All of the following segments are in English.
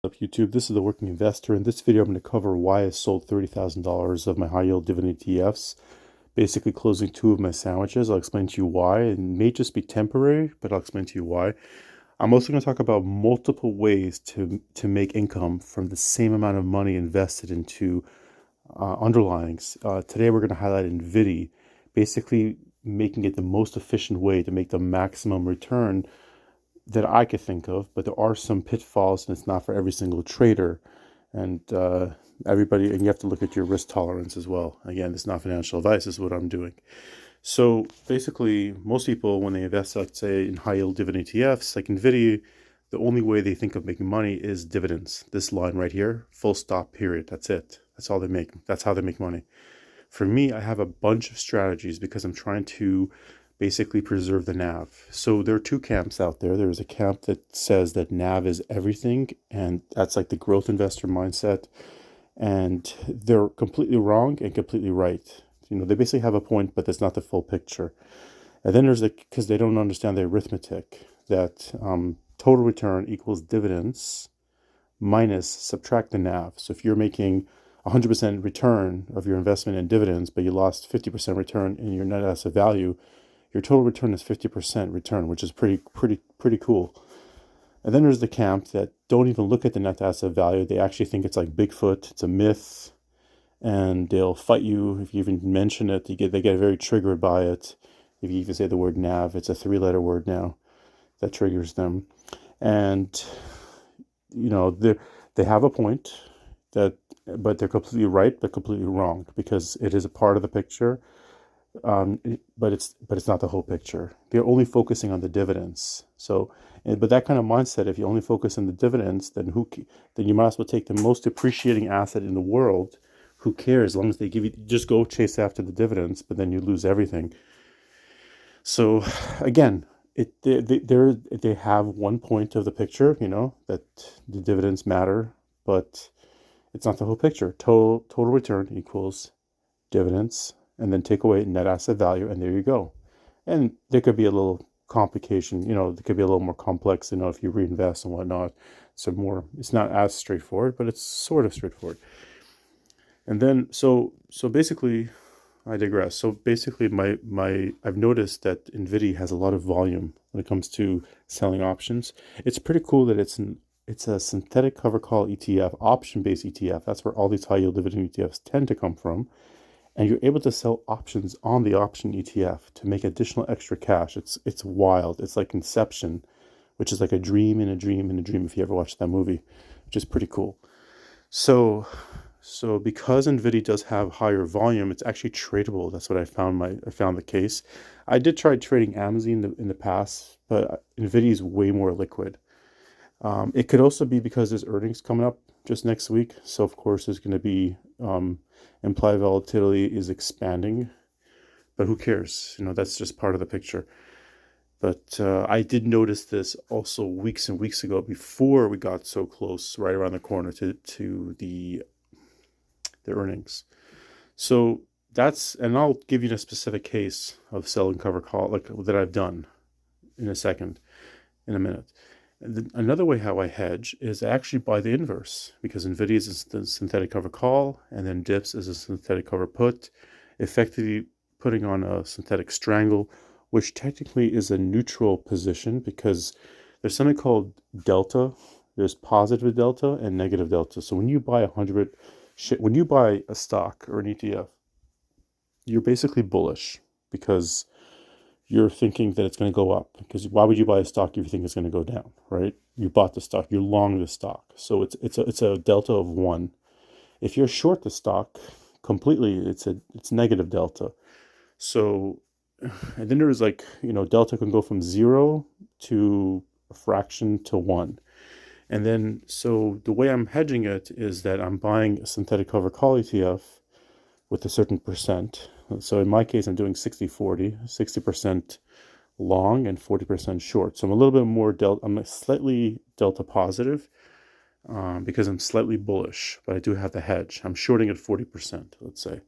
Up YouTube, this is the Working Investor. In this video, I'm going to cover why I sold $30,000 of my high yield dividend ETFs, basically closing two of my sandwiches. I'll explain to you why. It may just be temporary, but I'll explain to you why. I'm also going to talk about multiple ways to make income from the same amount of money invested into underlyings. Today, we're going to highlight NVDY, basically making it the most efficient way to make the maximum return that I could think of, but there are some pitfalls, and it's not for every single trader. And everybody, and you have to look at your risk tolerance as well. Again, this is not financial advice, this is what I'm doing. So basically, most people, when they invest, let's say, in high yield dividend ETFs, like NVIDIA, the only way they think of making money is dividends. This line right here, full stop, period. That's it. That's all they make. That's how they make money. For me, I have a bunch of strategies because I'm trying to basically preserve the NAV. So there are two camps out there. There's a camp that says that NAV is everything, and that's like the growth investor mindset. And they're completely wrong and completely right. You know, they basically have a point, but that's not the full picture. And then there's because they don't understand the arithmetic, that total return equals dividends minus subtract the NAV. So if you're making 100% return of your investment in dividends, but you lost 50% return in your net asset value, your total return is 50% return, which is pretty cool. And then there's the camp that don't even look at the net asset value. They actually think it's like Bigfoot. It's a myth, and they'll fight you if you even mention it. They get very triggered by it. If you even say the word NAV, it's a 3-letter word now that triggers them. And you know, they have a point but they're completely right, but completely wrong, because it is a part of the picture. But it's not the whole picture. They're only focusing on the dividends. So, but that kind of mindset, if you only focus on the dividends, then you might as well take the most appreciating asset in the world. Who cares? As long as they give you, just go chase after the dividends, but then you lose everything. So, again, they have one point of the picture, you know, that the dividends matter, but it's not the whole picture. Total return equals dividends, and then take away net asset value, and there you go. And there could be a little complication, you know, there could be a little more complex, you know, if you reinvest and whatnot. So it's not as straightforward, but it's sort of straightforward. And then, so basically, I digress. So basically, I've noticed that NVIDIA has a lot of volume when it comes to selling options. It's pretty cool that it's a synthetic cover call ETF, option-based ETF. That's where all these high yield dividend ETFs tend to come from. And you're able to sell options on the option ETF to make additional extra cash. It's wild. It's like Inception, which is like a dream in a dream in a dream, if you ever watched that movie, which is pretty cool. So because NVIDIA does have higher volume, it's actually tradable. That's what I found the case. I did try trading Amazon in the past, but NVIDIA is way more liquid. It could also be because there's earnings coming up just next week. So of course there's going to be implied volatility is expanding, but who cares? You know, that's just part of the picture. But I did notice this also weeks and weeks ago, before we got so close, right around the corner to the earnings. So and I'll give you a specific case of selling cover call like that I've done in a minute. Another way how I hedge is I actually buy the inverse, because NVIDIA is a synthetic cover call, and then DIPS is a synthetic cover put, effectively putting on a synthetic strangle, which technically is a neutral position, because there's something called delta. There's positive delta and negative delta. So when you buy when you buy a stock or an ETF, you're basically bullish, because you're thinking that it's going to go up. Because why would you buy a stock if you think it's going to go down, right? You bought the stock, you're long the stock. So it's a delta of 1. If you're short the stock completely, it's negative delta. So, and then there's like, you know, delta can go from 0 to a fraction to 1. And then, so the way I'm hedging it is that I'm buying a synthetic cover call ETF with a certain percent. So in my case, I'm doing 60-40, 60% long and 40% short. So I'm a little bit more I'm slightly delta positive because I'm slightly bullish, but I do have the hedge. I'm shorting at 40%, let's say.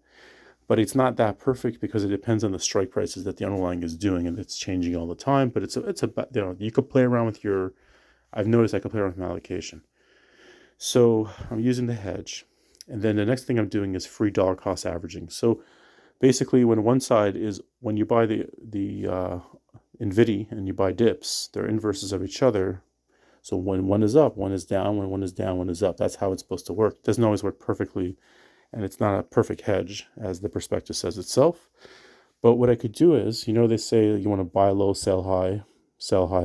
But it's not that perfect, because it depends on the strike prices that the underlying is doing, and it's changing all the time. But it's a you know, you could play around with I've noticed I could play around with my allocation. So I'm using the hedge. And then the next thing I'm doing is free dollar cost averaging. So basically, when one side is when you buy the NVDY and you buy dips, they're inverses of each other. So when one is up, one is down. When one is down, one is up. That's how it's supposed to work. It doesn't always work perfectly, and it's not a perfect hedge, as the prospectus says itself. But what I could do is, they say you want to buy low, sell high,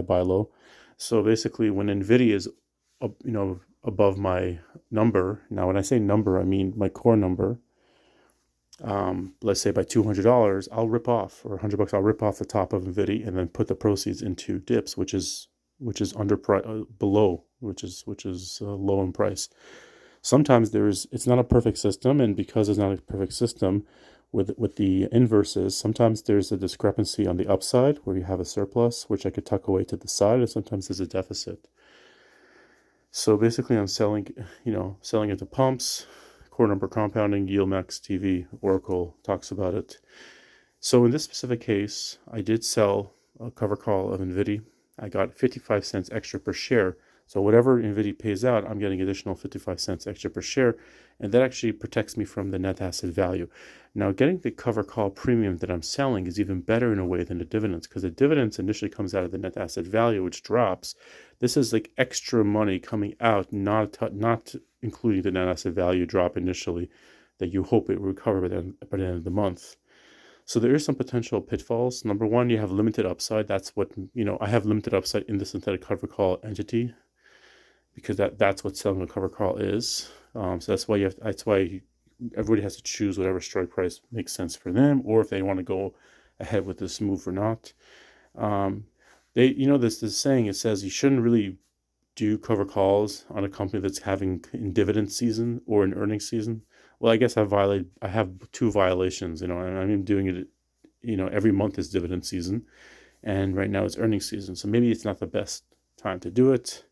buy low. So basically, when NVIDIA is, above my number. Now, when I say number, I mean my core number. Let's say by $200, I'll rip off, or $100, I'll rip off the top of NVIDIA and then put the proceeds into dips, which is below, which is low in price. Sometimes it's not a perfect system, and because it's not a perfect system with the inverses, sometimes there's a discrepancy on the upside where you have a surplus, which I could tuck away to the side, and sometimes there's a deficit. So basically I'm selling into pumps, core number compounding, yield max TV, Oracle talks about it. So in this specific case, I did sell a cover call of NVIDIA. I got 55 cents extra per share. So whatever NVIDIA pays out, I'm getting additional 55 cents extra per share. And that actually protects me from the net asset value. Now, getting the cover call premium that I'm selling is even better in a way than the dividends, because the dividends initially comes out of the net asset value, which drops. This is like extra money coming out, not including the net asset value drop initially that you hope it will recover by the end of the month. So there is some potential pitfalls. Number one, you have limited upside. That's what, I have limited upside in the synthetic cover call entity, because that's what selling a cover call is. So that's why everybody has to choose whatever strike price makes sense for them, or if they want to go ahead with this move or not. This saying, it says you shouldn't really do cover calls on a company that's having in dividend season or in earnings season. Well, I guess I have two violations, and I'm doing it, every month is dividend season, and right now it's earnings season. So maybe it's not the best time to do it.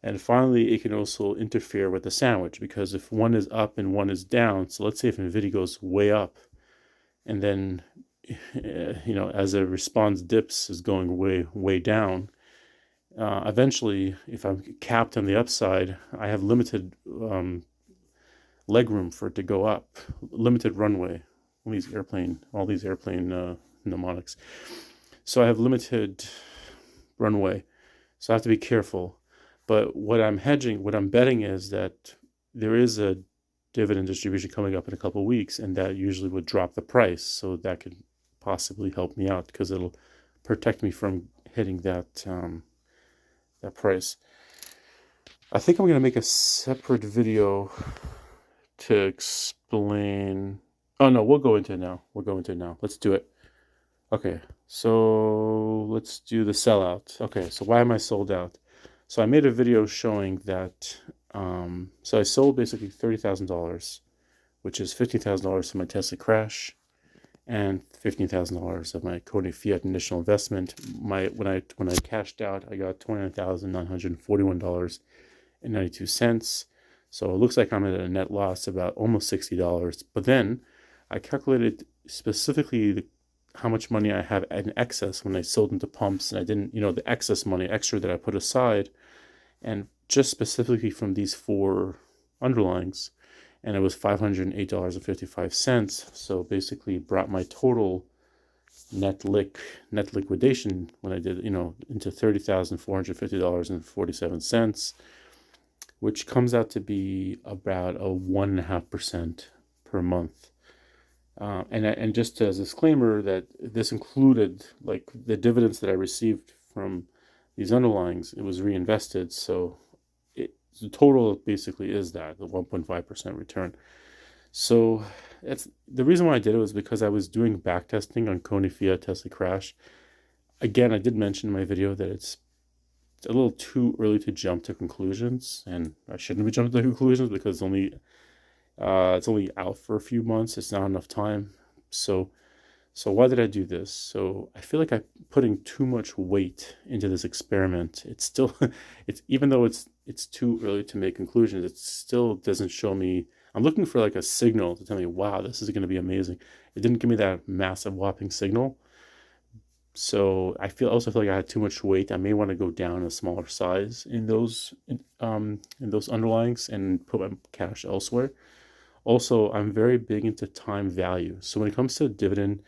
And finally, it can also interfere with the sandwich, because if one is up and one is down, so let's say if NVIDIA goes way up, and then, as a response, dips is going way, way down, eventually, if I'm capped on the upside, I have limited leg room for it to go up, limited runway, all these airplane mnemonics. So I have limited runway, so I have to be careful. But what I'm betting is that there is a dividend distribution coming up in a couple of weeks, and that usually would drop the price. So that could possibly help me out, because it'll protect me from hitting that price. I think I'm going to make a separate video to explain. Oh no, we'll go into it now. Let's do it. Okay, so let's do the sellout. Okay, so why am I sold out? So I made a video showing that, so I sold basically $30,000, which is $15,000 for my Tesla crash, and $15,000 of my CONY FIAT initial investment. When I cashed out, I got $29,941.92. So it looks like I'm at a net loss about almost $60. But then I calculated specifically how much money I have in excess when I sold into pumps, and I didn't, the excess money extra that I put aside, and just specifically from these four underlyings, and it was $508.55. So basically brought my total net liquidation when I did, into $30,450.47, which comes out to be about a 1.5% per month. And just as a disclaimer, that this included like the dividends that I received from these underlyings, it was reinvested. So the total basically is that, the 1.5% return. So that's the reason why I did it, was because I was doing back testing on CONY FIAT Tesla crash. Again, I did mention in my video that it's a little too early to jump to conclusions, and I shouldn't be jumping to conclusions because it's only out for a few months. It's not enough time. So why did I do this? So I feel like I'm putting too much weight into this experiment. It's still, even though it's too early to make conclusions, it still doesn't show me. I'm looking for like a signal to tell me, wow, this is going to be amazing. It didn't give me that massive whopping signal, So I also feel like I had too much weight. I may want to go down a smaller size in those underlyings and put my cash elsewhere. Also, I'm very big into time value. So when it comes to dividend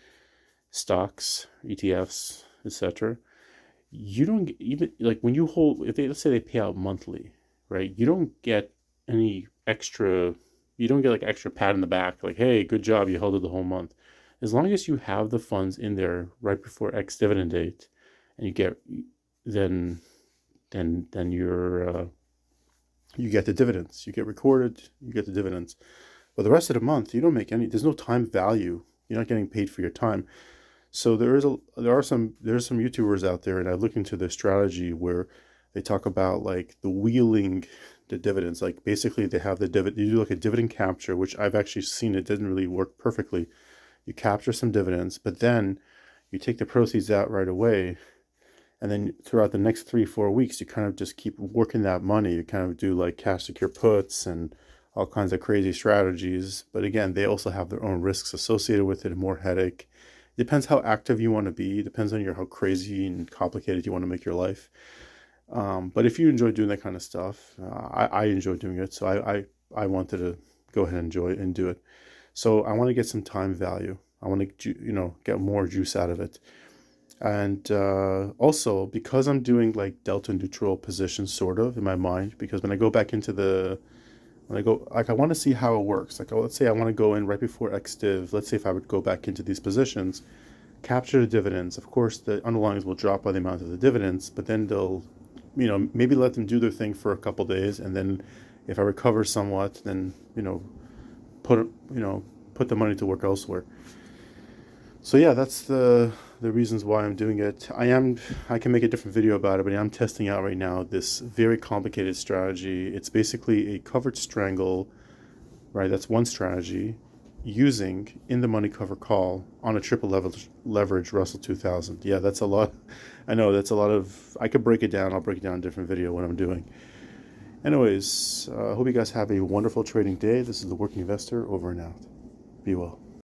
stocks, ETFs, etc., you don't even like when you hold, if they, let's say they pay out monthly, right? You don't get any extra, you don't get like extra pat in the back, like, hey, good job, you held it the whole month. As long as you have the funds in there right before X dividend date, and you get, then you get the dividends. You get recorded, you get the dividends. But the rest of the month, you don't make any. There's no time value. You're not getting paid for your time. So there's some YouTubers out there, and I look into the strategy where they talk about like the wheeling the dividends. Like basically they have the dividend, you do like a dividend capture, which I've actually seen, it didn't really work perfectly. You capture some dividends, but then you take the proceeds out right away. And then throughout the next 3-4 weeks, you kind of just keep working that money. You kind of do like cash secure puts and all kinds of crazy strategies. But again, they also have their own risks associated with it and more headache. Depends how active you want to be. Depends on how crazy and complicated you want to make your life. But if you enjoy doing that kind of stuff, I enjoy doing it. So I wanted to go ahead and enjoy it and do it. So I want to get some time value. I want to, get more juice out of it. And also, because I'm doing like delta neutral positions sort of in my mind, because when I go back into I want to see how it works. Like, let's say I want to go in right before XDiv. Let's say if I would go back into these positions, capture the dividends. Of course, the underlyings will drop by the amount of the dividends, but then they'll, maybe let them do their thing for a couple days. And then if I recover somewhat, then, put the money to work elsewhere. So yeah, that's the reasons why I'm doing it. I can make a different video about it, but I'm testing out right now this very complicated strategy. It's basically a covered strangle, right? That's one strategy using in the money cover call on a triple leverage Russell 2000. Yeah, that's a lot. I know that's a lot of, I could break it down. I'll break it down in a different video what I'm doing. Anyways, I hope you guys have a wonderful trading day. This is The Working Investor, over and out. Be well.